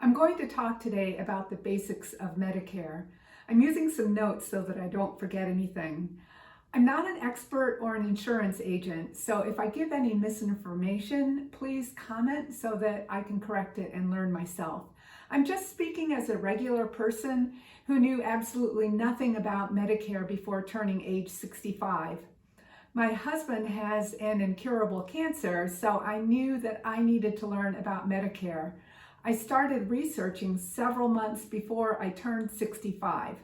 I'm going to talk today about the basics of Medicare. I'm using some notes so that I don't forget anything. I'm not an expert or an insurance agent, so if I give any misinformation, please comment so that I can correct it and learn myself. I'm just speaking as a regular person who knew absolutely nothing about Medicare before turning age 65. My husband has an incurable cancer, so I knew that I needed to learn about Medicare. I started researching several months before I turned 65.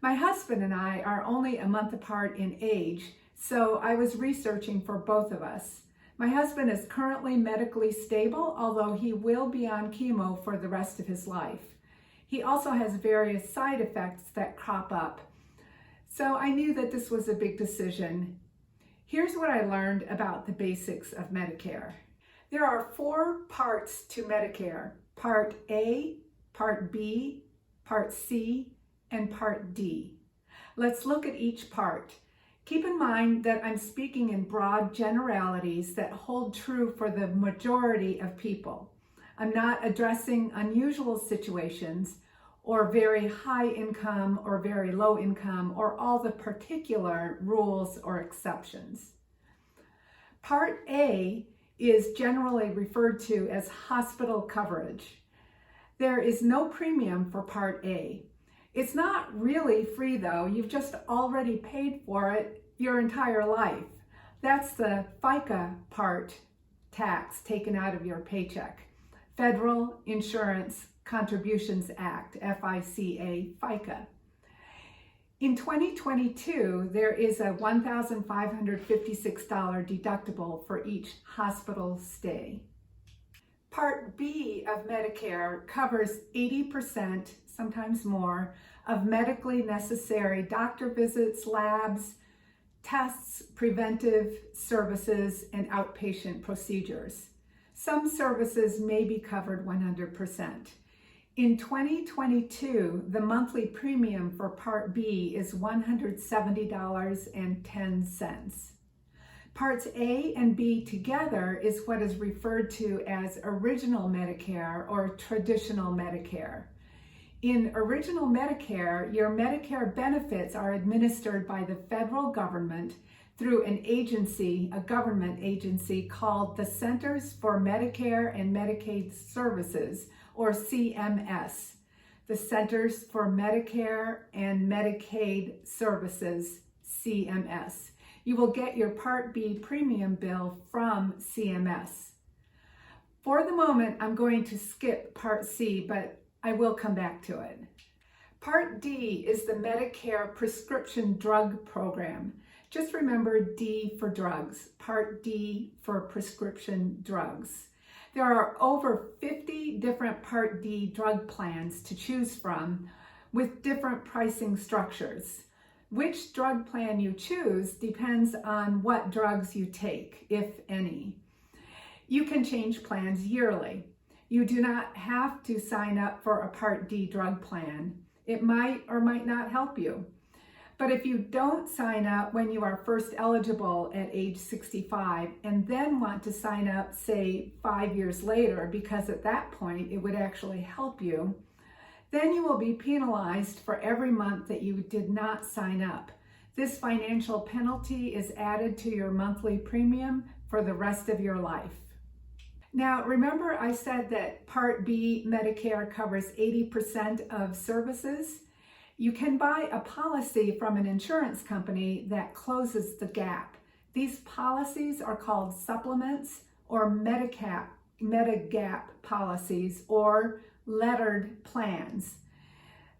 My husband and I are only a month apart in age, so I was researching for both of us. My husband is currently medically stable, although he will be on chemo for the rest of his life. He also has various side effects that crop up. So I knew that this was a big decision. Here's what I learned about the basics of Medicare. There are 4 parts to Medicare: Part A, Part B, Part C, and Part D. Let's look at each part. Keep in mind that I'm speaking in broad generalities that hold true for the majority of people. I'm not addressing unusual situations or very high income or very low income or all the particular rules or exceptions. Part A is generally referred to as hospital coverage. There is no premium for Part A. It's not really free though, you've just already paid for it your entire life. That's the FICA part tax taken out of your paycheck. Federal Insurance Contributions Act, FICA, FICA. In 2022, there is a $1,556 deductible for each hospital stay. Part B of Medicare covers 80%, sometimes more, of medically necessary doctor visits, labs, tests, preventive services, and outpatient procedures. Some services may be covered 100%. In 2022, the monthly premium for Part B is $170.10. Parts A and B together is what is referred to as Original Medicare or Traditional Medicare. In Original Medicare, your Medicare benefits are administered by the federal government through an agency, a government agency called the Centers for Medicare and Medicaid Services, or CMS, the Centers for Medicare and Medicaid Services, CMS. You will get your Part B premium bill from CMS. For the moment, I'm going to skip Part C, but I will come back to it. Part D is the Medicare Prescription Drug Program. Just remember D for drugs, Part D for prescription drugs. There are over 50 different Part D drug plans to choose from with different pricing structures. Which drug plan you choose depends on what drugs you take, if any. You can change plans yearly. You do not have to sign up for a Part D drug plan. It might or might not help you. But if you don't sign up when you are first eligible at age 65 and then want to sign up, say, 5 years later, because at that point it would actually help you, then you will be penalized for every month that you did not sign up. This financial penalty is added to your monthly premium for the rest of your life. Now, remember I said that Part B Medicare covers 80% of services? You can buy a policy from an insurance company that closes the gap. These policies are called supplements or Medigap policies or lettered plans.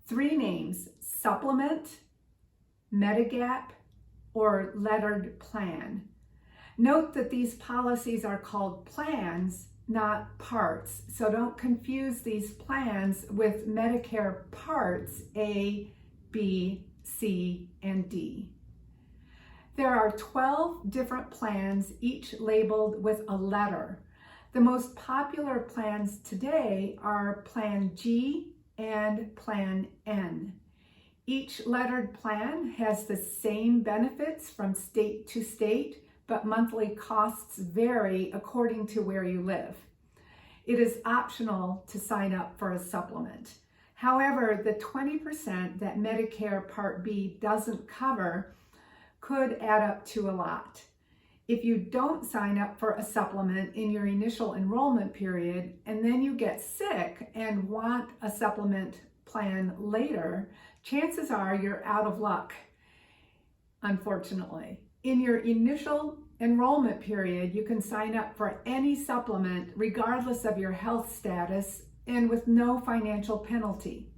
3 names: supplement, Medigap, or lettered plan. Note that these policies are called plans, not parts. So don't confuse these plans with Medicare parts A, B, C, and D. There are 12 different plans, each labeled with a letter. The most popular plans today are Plan G and Plan N. Each lettered plan has the same benefits from state to state, but monthly costs vary according to where you live. It is optional to sign up for a supplement. However, the 20% that Medicare Part B doesn't cover could add up to a lot. If you don't sign up for a supplement in your initial enrollment period, and then you get sick and want a supplement plan later, chances are you're out of luck, unfortunately. In your initial enrollment period, you can sign up for any supplement regardless of your health status and with no financial penalty.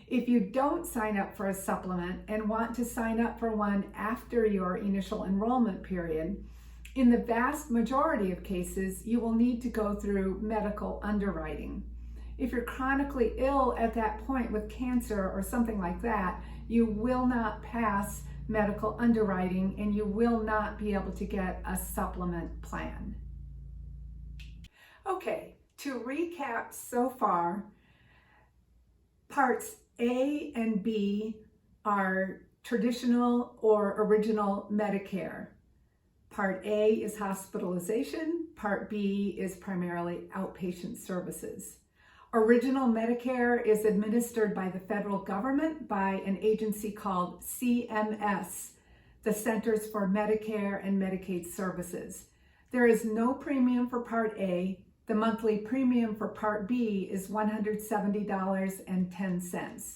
If you don't sign up for a supplement and want to sign up for one after your initial enrollment period, in the vast majority of cases, you will need to go through medical underwriting. If you're chronically ill at that point with cancer or something like that, you will not pass medical underwriting and you will not be able to get a supplement plan. Okay, to recap so far, Parts A and B are traditional or original Medicare. Part A is hospitalization. Part B is primarily outpatient services. Original Medicare is administered by the federal government by an agency called CMS, the Centers for Medicare and Medicaid Services. There is no premium for Part A. The monthly premium for Part B is $170.10.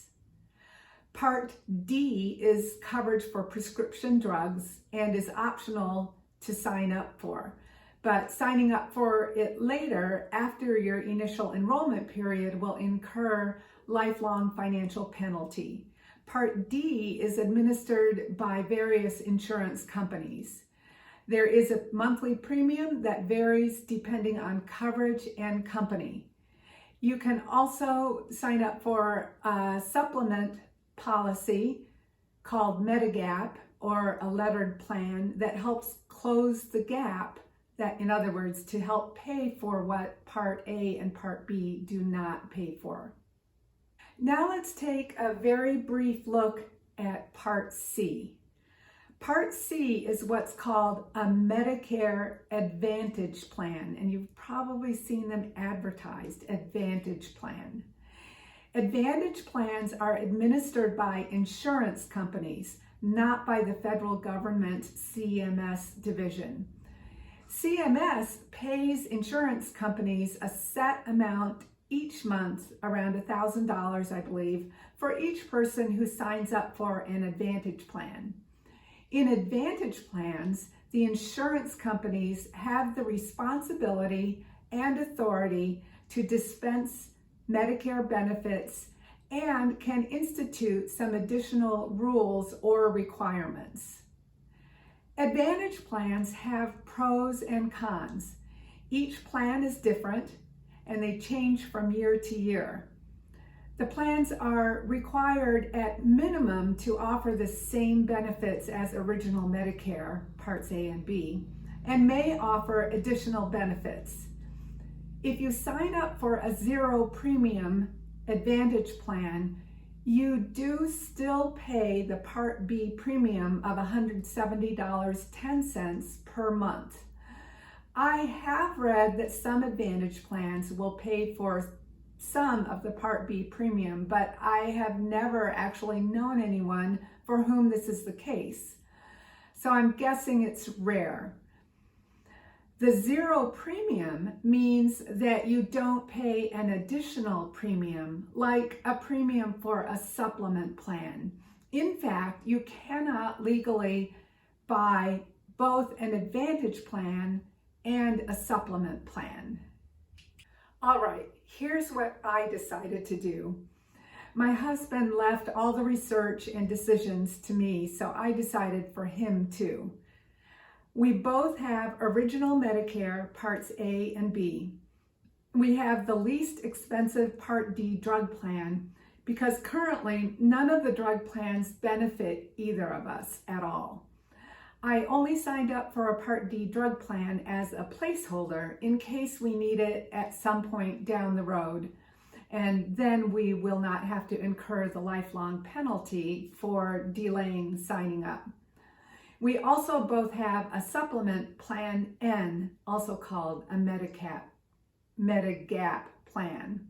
Part D is coverage for prescription drugs and is optional to sign up for. But signing up for it later, after your initial enrollment period, will incur lifelong financial penalty. Part D is administered by various insurance companies. There is a monthly premium that varies depending on coverage and company. You can also sign up for a supplement policy called Medigap, or a lettered plan that helps close the gap, that, in other words, to help pay for what Part A and Part B do not pay for. Now let's take a very brief look at Part C. Part C is what's called a Medicare Advantage Plan, and you've probably seen them advertised, Advantage Plan. Advantage plans are administered by insurance companies, not by the federal government CMS division. CMS pays insurance companies a set amount each month, around $1,000, I believe, for each person who signs up for an Advantage plan. In Advantage plans, the insurance companies have the responsibility and authority to dispense Medicare benefits and can institute some additional rules or requirements. Advantage plans have pros and cons. Each plan is different and they change from year to year. The plans are required at minimum to offer the same benefits as original Medicare, Parts A and B, and may offer additional benefits. If you sign up for a zero premium Advantage plan, you do still pay the Part B premium of $170.10 per month. I have read that some Advantage plans will pay for some of the Part B premium, but I have never actually known anyone for whom this is the case. So I'm guessing it's rare. The zero premium means that you don't pay an additional premium, like a premium for a supplement plan. In fact, you cannot legally buy both an Advantage plan and a supplement plan. All right, here's what I decided to do. My husband left all the research and decisions to me, so I decided for him too. We both have original Medicare Parts A and B. We have the least expensive Part D drug plan because currently none of the drug plans benefit either of us at all. I only signed up for a Part D drug plan as a placeholder in case we need it at some point down the road, and then we will not have to incur the lifelong penalty for delaying signing up. We also both have a supplement Plan N, also called a Medigap Medigap plan.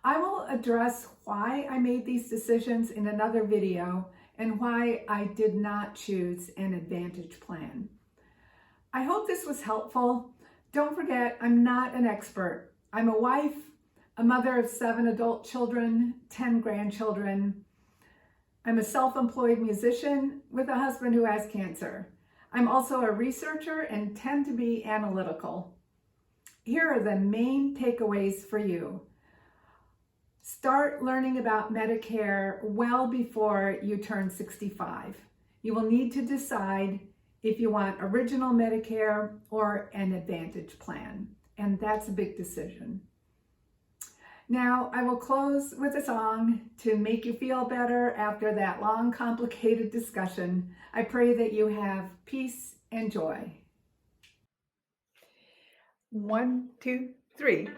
I will address why I made these decisions in another video and why I did not choose an Advantage plan. I hope this was helpful. Don't forget, I'm not an expert. I'm a wife, a mother of 7 adult children, 10 grandchildren. I'm a self-employed musician with a husband who has cancer. I'm also a researcher and tend to be analytical. Here are the main takeaways for you. Start learning about Medicare well before you turn 65. You will need to decide if you want original Medicare or an Advantage plan, and that's a big decision. Now, I will close with a song to make you feel better after that long, complicated discussion. I pray that you have peace and joy. 1, 2, 3.